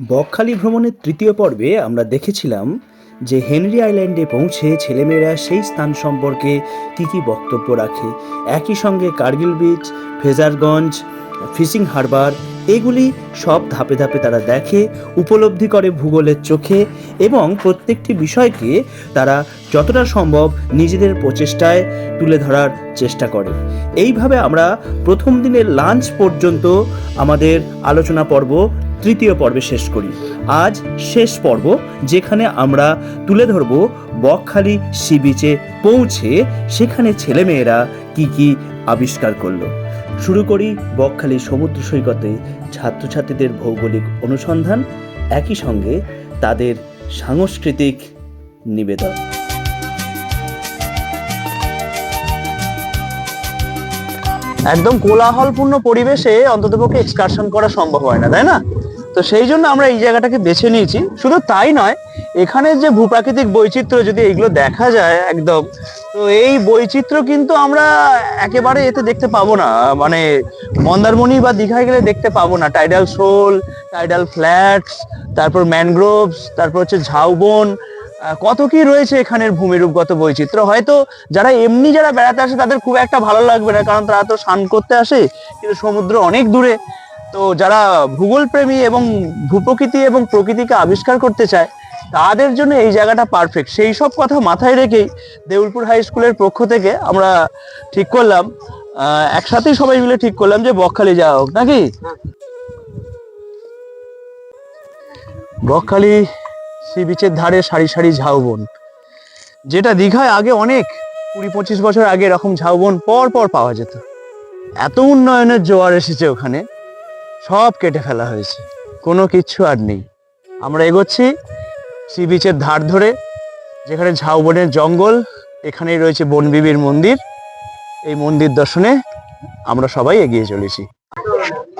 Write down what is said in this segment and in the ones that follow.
বকখালি ভ্রমণের তৃতীয় পর্বে আমরা দেখেছিলাম যে হেনরি আইল্যান্ডে পৌঁছে ছেলেমেয়েরা সেই স্থান সম্পর্কে কী বক্তব্য রাখে। একই সঙ্গে Kargil beach, Fraserganj, fishing harbour, এগুলি সব ধাপে ধাপে তারা দেখে, উপলব্ধি করে ভূগোলের চোখে এবং প্রত্যেকটি বিষয়কে তারা যতটা সম্ভব নিজেদের প্রচেষ্টায় তুলে ধরার চেষ্টা করে। এইভাবে আমরা প্রথম দিনের লাঞ্চ পর্যন্ত আমাদের আলোচনা পর্ব তৃতীয় পর্বে শেষ করি। আজ শেষ পর্ব, যেখানে আমরা তুলে ধরব বকখালি সি বিচে পৌঁছে সেখানে ছেলেমেয়েরা কি আবিষ্কার করলো। শুরু করি বকখালি সমুদ্র সৈকতে ছাত্রছাত্রীদের ভৌগোলিক অনুসন্ধান, একই সঙ্গে তাদের সাংস্কৃতিক নিবেদন। একদম কোলাহলপূর্ণ পরিবেশে অন্ততপক্ষে এক্সকারশন করা সম্ভব হয় না, তাই না? তো সেই জন্য আমরা এই জায়গাটাকে বেছে নিয়েছি। শুধু তাই নয়, এখানের যে ভূপ্রাকৃতিক বৈচিত্র্য যদি এইগুলো দেখা যায় একদম, তো এই বৈচিত্র্য কিন্তু আমরা একেবারে এতে দেখতে পাবো না, মানে মন্দারমণি বা দীঘায় গেলে দেখতে পাবো না। টাইডাল শোল, টাইডাল ফ্ল্যাটস, তারপর ম্যানগ্রোভস, তারপর হচ্ছে ঝাউবন, কত কি রয়েছে এখানের ভূমিরূপগত বৈচিত্র্য। হয়তো যারা বেড়াতে আসে তাদের খুব একটা ভালো লাগবে না, কারণ তারা তো স্নান করতে আসে, কিন্তু সমুদ্র অনেক দূরে। তো যারা ভূগোল প্রেমী এবং ভূপ্রকৃতি এবং প্রকৃতিকে আবিষ্কার করতে চায়, তাদের জন্য এই জায়গাটা পারফেক্ট। সেই সব কথা মাথায় রেখেই দেউলপুর হাই স্কুলের পক্ষ থেকে আমরা ঠিক করলাম, একসাথেই সবাই মিলে ঠিক করলাম যে বকখালি যাওয়া হোক, নাকি? বকখালি সি বিচের ধারে সারি সারি ঝাউবন, যেটা দীঘায় আগে অনেক 20-25 বছর আগে এরকম ঝাউবন পর পর পাওয়া যেত। এত উন্নয়নের জোয়ার এসেছে ওখানে, সব কেটে ফেলা হয়েছে, কোনো কিচ্ছু আর নেই। আমরা এগোচ্ছি সি বিচের ধার ধরে, যেখানে ঝাউবনের জঙ্গল, এখানেই রয়েছে বনবিবির মন্দির। এই মন্দির দর্শনে আমরা সবাই এগিয়ে চলেছি।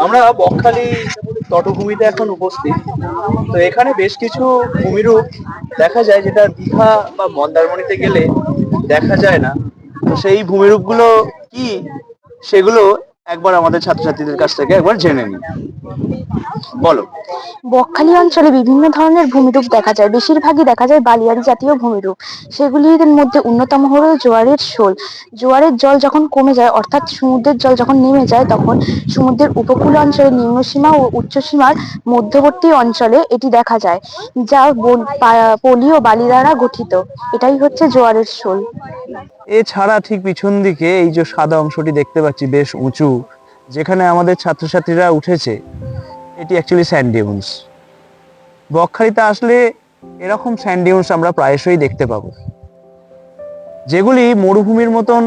আমরা বকখালি তটভূমিতে এখন উপস্থিত। তো এখানে বেশ কিছু ভূমিরূপ দেখা যায়, যেটা দীঘা বা মন্দারমণিতে গেলে দেখা যায় না। তো সেই ভূমিরূপগুলো কি, সেগুলো একবার আমাদের ছাত্রছাত্রীদের কাছ থেকে একবার জেনে নিই। বলো। বকখালি অঞ্চলে বিভিন্ন ধরনের ভূমিরূপ দেখা যায়, বেশিরভাগই দেখা যায় বালিয়াড়ি জাতীয় ভূমিরূপ। সেগুলির মধ্যে অন্যতম হলো জোয়ারের শোল। জোয়ারের জল যখন কমে যায়, অর্থাৎ সমুদ্রের জল যখন নেমে যায়, তখন সমুদ্রের উপকূল অঞ্চলে নিম্নসীমা ও উচ্চসীমার মধ্যবর্তী অঞ্চলে এটি দেখা যায়, যা পলি ও বালি দ্বারা গঠিত। এটাই হচ্ছে জোয়ারের শোল। এছাড়া ঠিক পিছন দিকে এই যে সাদা অংশটি দেখতে পাচ্ছি, বেশ উঁচু, যেখানে আমাদের ছাত্রছাত্রীরা উঠেছে, এটি অ্যাকচুয়ালি স্যান্ড ডিউনস। বকখালিতে আসলে এরকম স্যান্ড ডিউনস আমরা প্রায়শই দেখতে পাবো, যেগুলি মরুভূমির মতন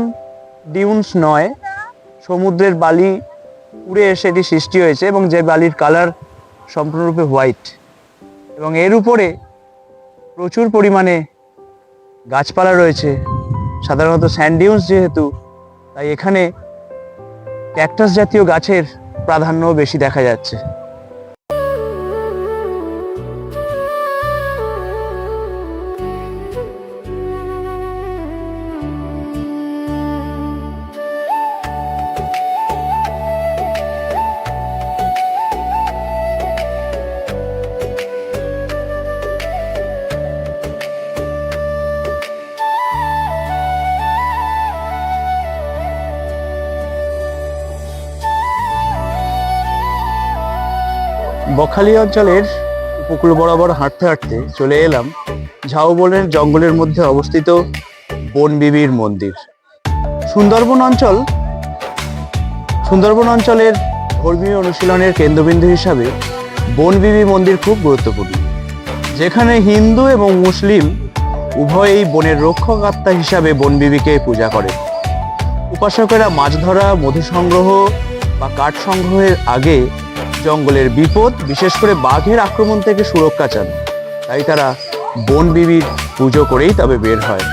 ডিউনস নয়, সমুদ্রের বালি উড়ে এসে এটি সৃষ্টি হয়েছে, এবং যে বালির কালার সম্পূর্ণরূপে হোয়াইট, এবং এর উপরে প্রচুর পরিমাণে গাছপালা রয়েছে। সাধারণত স্যান্ড ডিউনস যেহেতু, তাই এখানে ক্যাকটাস জাতীয় গাছের প্রাধান্য বেশি দেখা যাচ্ছে। বকখালি অঞ্চলের উপকূল বরাবর হাঁটতে হাঁটতে চলে এলাম ঝাউবনের জঙ্গলের মধ্যে অবস্থিত বনবিবির মন্দির। সুন্দরবন অঞ্চলের ধর্মীয় অনুশীলনের কেন্দ্রবিন্দু হিসাবে বনবিবি মন্দির খুব গুরুত্বপূর্ণ, যেখানে হিন্দু এবং মুসলিম উভয়েই বনের রক্ষক আত্মা হিসাবে বনবিবিকে পূজা করে। উপাসকেরা মাছ ধরা, মধু সংগ্রহ বা কাঠ সংগ্রহের আগে জঙ্গলের বিপদ, বিশেষ করে বাঘের আক্রমণ থেকে সুরক্ষা চান, তাই তারা বনবিবির পুজো করেই তবে বের হয়।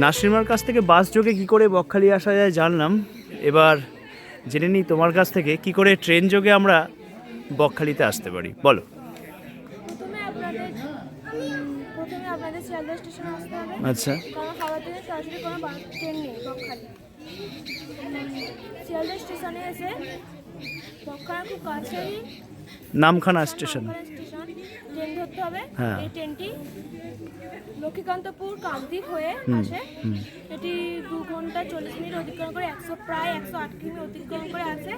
নাসরিমার কাছ থেকে বাস যোগে কি করে বকখালি আসা যায় জানলাম। এবার জেনে নিই তোমার কাছ থেকে কি করে ট্রেন যোগে আমরা বকখালিতে আসতে পারি, বলো। প্রথমে আপনাদের শিয়ালদা স্টেশনে আসতে হবে। আচ্ছা, কারণ হাওড়া থেকে সরাসরি কোনো বাস ট্রেন নেই বকখালি। শিয়ালদা স্টেশনে এসে বকখালি খুব কাছেই নামখানা স্টেশন। স্টেশন ট্রেন ধরতে হবে। হ্যাঁ। এই ট্রেনটি লক্ষ্মীকান্তপুর কাকদ্বীপ হয়ে আসে। এটি 2 ঘন্টা 40 মিনিট অতিক্রম করে প্রায় 108 কিমি অতিক্রম করে আসে।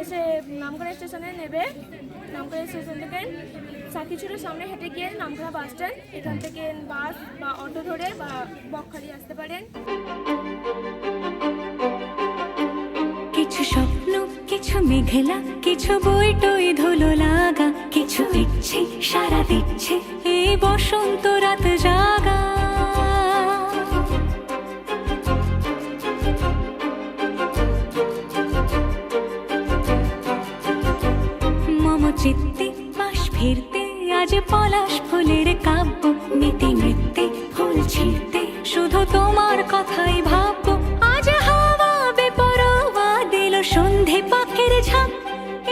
এসে নামখানা স্টেশনে নেবে। নামখানা স্টেশন থেকে সাকিচুরের সামনে হেঁটে গিয়ে নামখানা বাস স্ট্যান্ড, এখান থেকে বাস বা অটো ধরে বা বকখালি আসতে পারেন। কিছু স্বপ্ন, কিছু মেঘলা, কিছু বই টই ধুলো লাগা, কিছু ইচ্ছে সারা দিচ্ছে এই বসন্ত রাত জাগা। মম চিত্তে পাশ ফিরতে আজ পলাশ ফুলের কাব্য, নীতি নৃত্যে ফুল ছিঁড়তে শুধু তোমার কথাই ভাববো। আজ হাওয়া বেপরোয়া দিল সন্ধে পাখির ঝাঁক,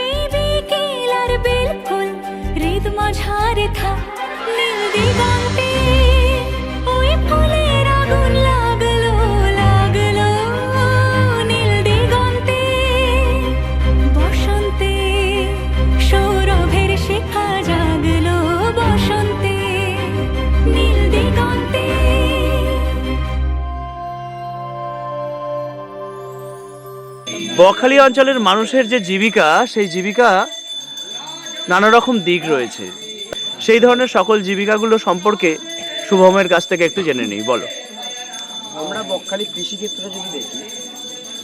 এই বিকেল আর বিলকুল হৃদ মাঝারে থাক। নীল দিগন্তে ওই ফুলের আগুন লাগলো লাগলো, নীল দিগন্তে বসন্তে সৌরভের শিখা জাগলো, বসন্তে নীল দিগন্তে। বকখালি অঞ্চলের মানুষের যে জীবিকা, সেই জীবিকা নানা রকম দিক রয়েছে। সেই ধরনের সকল জীবিকাগুলো সম্পর্কে শুভমের কাছ থেকে একটু জেনে নিই, বলো। আমরা বকখালি কৃষিক্ষেত্রে যদি দেখি,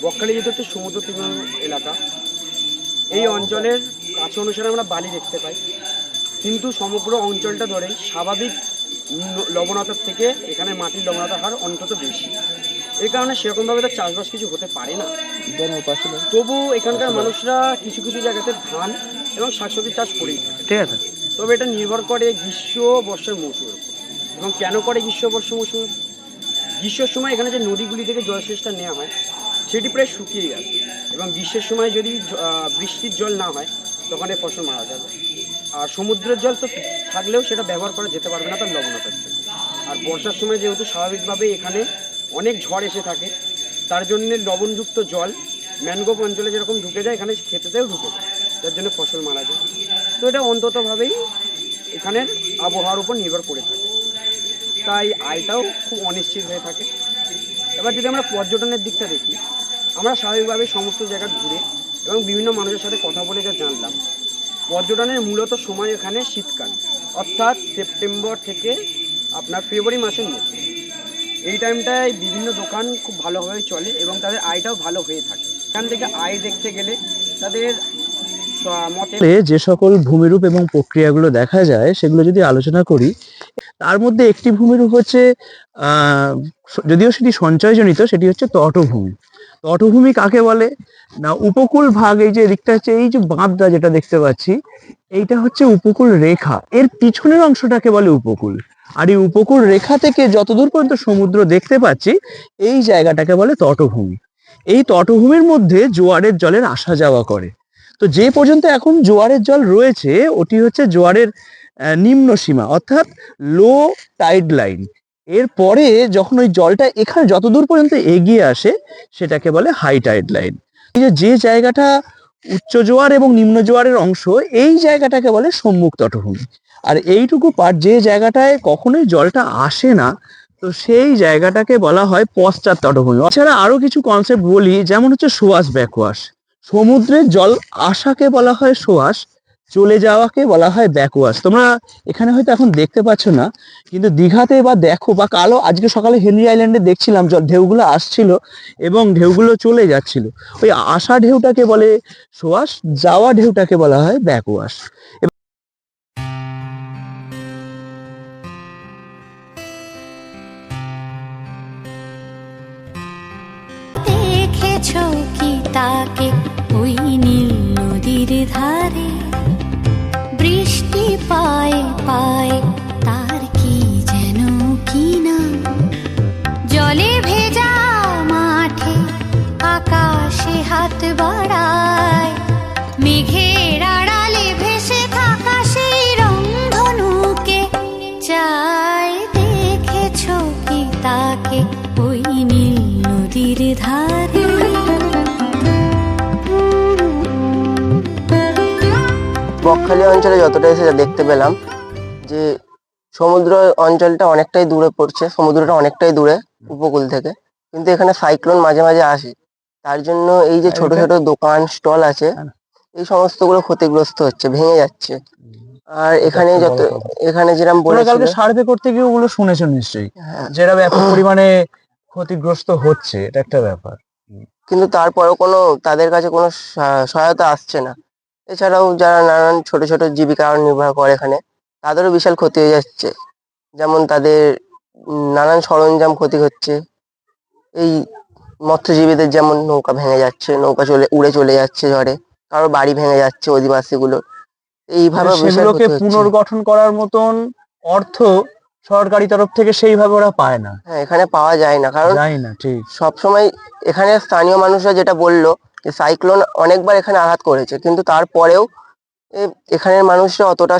বকখালি যেহেতু একটি সমুদ্র তীর এলাকা, এই অঞ্চলের কাছে অনুসারে আমরা বালি দেখতে পাই, কিন্তু সমগ্র অঞ্চলটা ধরেই স্বাভাবিক লবণতার থেকে এখানে মাটির লবণতার হার অন্তত বেশি। এই কারণে সেরকমভাবে তার চাষবাস কিছু হতে পারে না। তবু এখানকার মানুষরা কিছু কিছু জায়গাতে ধান এবং শাকসবজি চাষ করেই থাকে। ঠিক আছে। তবে এটা নির্ভর করে গ্রীষ্ম বর্ষার মৌসুমের উপর। এবং কেন করে গ্রীষ্ম বর্ষা মৌসুম? গ্রীষ্মের সময় এখানে যে নদীগুলি থেকে জলসেচটা নেওয়া হয় সেটি প্রায় শুকিয়ে আসে, এবং গ্রীষ্মের সময় যদি বৃষ্টির জল না হয় তখন এই ফসল মারা যাবে। আর সমুদ্রের জল তো থাকলেও সেটা ব্যবহার করা যেতে পারবে না তার লবণতার জন্য। আর বর্ষার সময় যেহেতু স্বাভাবিকভাবে এখানে অনেক ঝড় এসে থাকে, তার জন্য লবণযুক্ত জল ম্যানগ্রোভ অঞ্চলে যেরকম ঢুকে যায় এখানে ক্ষেতেতেও ঢুকে যায়, যার জন্য ফসল মারা যায়। তো এটা অন্ততভাবেই এখানের আবহাওয়ার উপর নির্ভর করে থাকে, তাই আয়টাও খুব অনিশ্চিত হয়ে থাকে। এবার যদি আমরা পর্যটনের দিকটা দেখি, আমরা স্বাভাবিকভাবে সমস্ত জায়গা ঘুরে এবং বিভিন্ন মানুষের সাথে কথা বলে যা জানলাম, পর্যটনের মূলত সময় এখানে শীতকাল, অর্থাৎ সেপ্টেম্বর থেকে আপনার ফেব্রুয়ারি মাসের মধ্যে। এই টাইমটায় বিভিন্ন দোকান খুব ভালোভাবে চলে এবং তাদের আয়টাও ভালো হয়ে থাকে। এখান থেকে আয় দেখতে গেলে তাদের মতে যে সকল ভূমিরূপ এবং প্রক্রিয়াগুলো দেখা যায় সেগুলো যদি আলোচনা করি, তার মধ্যে একটি ভূমিরূপ হচ্ছে যদিও সেটি সঞ্চয়জনিত, সেটি হচ্ছে তটভূমি। তটভূমি কাকে বলে না, উপকূল ভাগ, এই যে দিকটা হচ্ছে এই যে বাঁধটা যেটা দেখতে পাচ্ছি, এইটা হচ্ছে উপকূল রেখা, এর পিছনের অংশটাকে বলে উপকূল। আর এই উপকূল রেখা থেকে যতদূর পর্যন্ত সমুদ্র দেখতে পাচ্ছি এই জায়গাটাকে বলে তটভূমি। এই তটভূমির মধ্যে জোয়ারের জলের আসা যাওয়া করে। তো যে পর্যন্ত এখন জোয়ারের জল রয়েছে ওটি হচ্ছে জোয়ারের নিম্ন সীমা, অর্থাৎ লো টাইড লাইন। এরপরে যখন ওই জলটা এখানে যতদূর পর্যন্ত এগিয়ে আসে সেটাকে বলে হাই টাইড লাইন। এই যে জায়গাটা উচ্চ জোয়ার এবং নিম্ন জোয়ারের অংশ, এই জায়গাটাকে বলে সম্মুখ তটভূমি। আর এইটুকু পার্ট যে জায়গাটায় কখনোই জলটা আসে না, তো সেই জায়গাটাকে বলা হয় পশ্চাৎ তটভূমি। এছাড়া আরো কিছু কনসেপ্ট বলি, যেমন হচ্ছে সোয়াশ ব্যাকওয়াশ। সমুদ্রের জল আসাকে বলা হয় সোয়াশ, চলে যাওয়াকে বলা হয় ব্যাকওয়াশ। তোমরা এখানে হয়তো এখন দেখতে পাচ্ছ না, কিন্তু দীঘাতে বা দেখো বা কালো আজকে সকালে হেনরি আইল্যান্ডে দেখছিলাম ঢেউগুলো আসছিল এবং ঢেউগুলো চলে যাচ্ছিল। ওই আসা ঢেউটাকে বলে সোয়াশ, যাওয়া ঢেউটাকে বলা হয় ব্যাকওয়াশ। দেখেছো কি তাকে ওই নীল নদীর ধারে, বৃষ্টি পায়ে পায়ে তার কি যেন কি নাম। থাকে ওই নীল নদীর ধারে। বকখালি অঞ্চলে যতটা এসে যা দেখতে পেলাম যে সমুদ্র অঞ্চলটা অনেকটাই দূরে পড়ছে, সমুদ্রটা অনেকটাই দূরে উপকূল থেকে, কিন্তু এখানে সাইক্লোন মাঝে মাঝে আসে, তার জন্য এই যে ছোট ছোট দোকান স্টল আছে এই সমস্তগুলো ক্ষতিগ্রস্ত হচ্ছে, ভেঙে যাচ্ছে। আর এখানে এখানে যেরকম তোমরা কালকে বলেছিল, সার্ভে করতে গিয়ে ওগুলো শুনেছো নিশ্চয়ই, হ্যাঁ, যেটা ব্যাপক পরিমাণে ক্ষতিগ্রস্ত হচ্ছে, এটা একটা ব্যাপার। কিন্তু তারপরেও তাদের কাছে কোনো সহায়তা আসছে না। এছাড়াও যারা নানান ছোট ছোট জীবিকা নির্বাহ করে এখানে, তাদেরও বিশাল ক্ষতি হয়ে যাচ্ছে। যেমন তাদের নানান সরঞ্জাম ক্ষতি হচ্ছে। এই মৎস্যজীবীদের যেমন নৌকা ভেঙে যাচ্ছে, নৌকা উড়ে চলে যাচ্ছে ঝড়ে, কারো বাড়ি ভেঙে যাচ্ছে অধিবাসীগুলো, এইভাবে বিশাল সেগুলোকে ক্ষতি হচ্ছে। পুনর্গঠন করার মতন অর্থ সরকারি তরফ থেকে সেইভাবে ওরা পায় না, হ্যাঁ, এখানে পাওয়া যায় না, কারণ যায় না। ঠিক সবসময় এখানে স্থানীয় মানুষরা যেটা বললো যে সাইক্লোন অনেকবার এখানে আঘাত করেছে, কিন্তু তারপরেও এখানের মানুষরা অতটা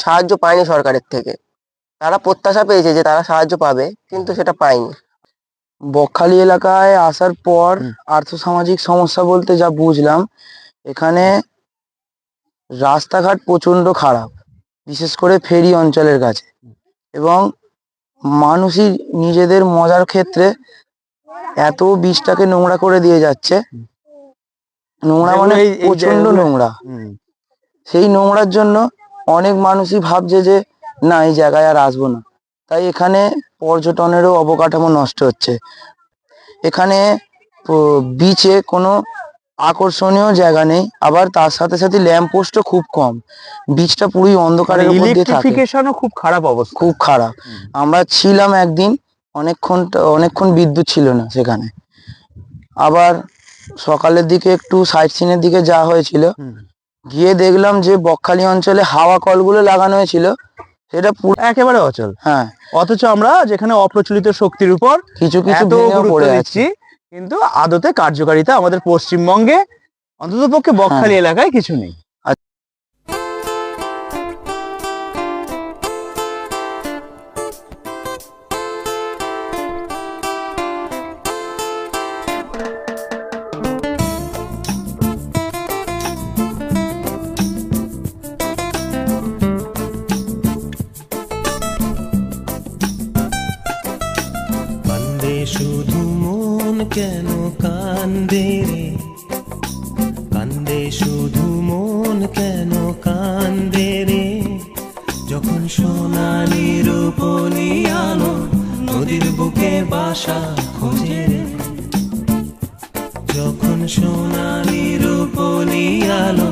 সাহায্য পায়নি সরকারের থেকে। তারা প্রত্যাশা পেয়েছে যে তারা সাহায্য পাবে, কিন্তু সেটা পায়নি। বকখালি এলাকায় আসার পর আর্থসামাজিক সমস্যা বলতে যা বুঝলাম, এখানে রাস্তাঘাট প্রচন্ড খারাপ, বিশেষ করে ফেরি অঞ্চলের কাছে, এবং মানুষই নিজেদের মজার ক্ষেত্রে এত বীজটাকে নোংরা করে দিয়ে যাচ্ছে, নোংরা মানে যেগুলো এই প্রচন্ড জায়গাগুলো- নোংরা। সেই নোংরার জন্য অনেক মানুষই ভাবছে যে না, এই জায়গায় আর আসবো না, তাই এখানে পর্যটনেরও অবকাঠামো নষ্ট হচ্ছে। এখানে বিচে কোনো আকর্ষণীয় জায়গা নেই, আবার তার সাথে সাথে ল্যাম্প পোস্টও খুব কম, বিচটা পুরোই অন্ধকারের মধ্যে থাকে, ইলেকট্রিফিকেশনও খুব খারাপ অবস্থা। খুব খারাপ। আমরা ছিলাম একদিন, অনেকক্ষণ বিদ্যুৎ ছিল না সেখানে। আবার সকালের দিকে একটু সাইট সিনের দিকে যাওয়া হয়েছিল, গিয়ে দেখলাম যে বকখালি অঞ্চলে হাওয়া কলগুলো লাগানো হয়েছিল, সেটা পুরো একেবারে অচল। হ্যাঁ, অথচ আমরা যেখানে অপ্রচলিত শক্তির উপর কিছু কিছু এত ভেঙেও গুরুত্ব পড়ে আছে। দিচ্ছি, কিন্তু আদতে কার্যকারিতা আমাদের পশ্চিমবঙ্গে অন্ততপক্ষে বকখালি এলাকায় কিছু নেই। কান্দে শুধু মন কেন কান্দে রে, কান্দে শুধু মন কেন কান্দে রে, যখন সোনালি রূপলি আলো নদীর বুকে বাসা খোঁজে রে, যখন সোনালি রূপলি আলো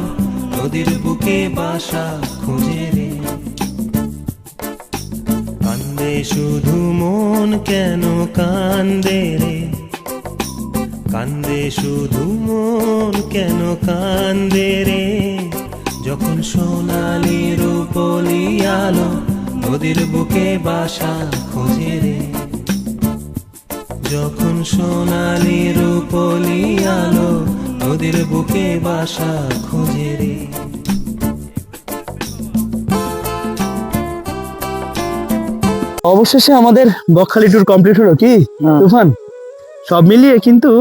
নদীর বুকে বাসা খোঁজে রে, কান্দে শুধু মন কেন কান্দে রে, কান্দে শুধু মন কেন কান্দে রে, যখন সোনালি রূপলি আলো নদীর বুকে বাসা খোঁজে রে, যখন সোনালি রূপলি আলো নদীর বুকে বাসা খোঁজে রে। অবশেষে আমাদের বকখালি ট্যুর কমপ্লিট হলো কি তুফান? সব মিলিয়ে কিন্তু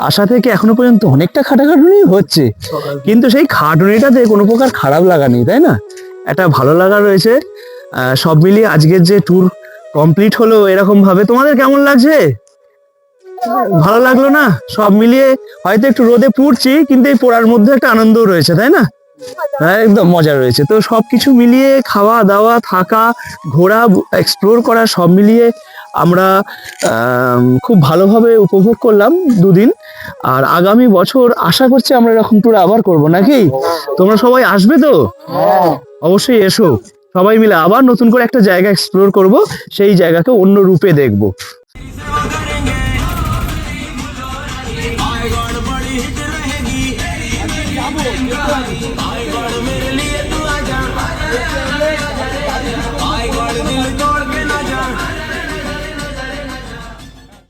আশা থেকে এখনো পর্যন্ত অনেকটা খাটাখাটুনি হচ্ছে, কিন্তু সেই খাটুনিটাতে কোনো প্রকার খারাপ লাগা নেই, তাই না? একটা ভালো লাগা রয়েছে। সব মিলিয়ে আজকের যে ট্যুর কমপ্লিট হলো এরকম ভাবে, তোমাদের কেমন লাগছে? ভালো লাগলো না? সব মিলিয়ে হয়তো একটু রোদে পুড়ছি, কিন্তু এই পোড়ার মধ্যে একটা আনন্দও রয়েছে, তাই না? হ্যাঁ, একদম মজা রয়েছে। তো সবকিছু মিলিয়ে খাওয়া দাওয়া, থাকা, ঘোরা, এক্সপ্লোর করা, সব মিলিয়ে আমরা খুব ভালোভাবে উপভোগ করলাম দুদিন। আর আগামী বছর আশা করছি আমরা এরকম ট্যুর আবার করব, নাকি? তোমরা সবাই আসবে তো? অবশ্যই এসো, সবাই মিলে আবার নতুন করে একটা জায়গা এক্সপ্লোর করব, সেই জায়গাকে অন্য রূপে দেখবো। बड़ी हिट रहेगी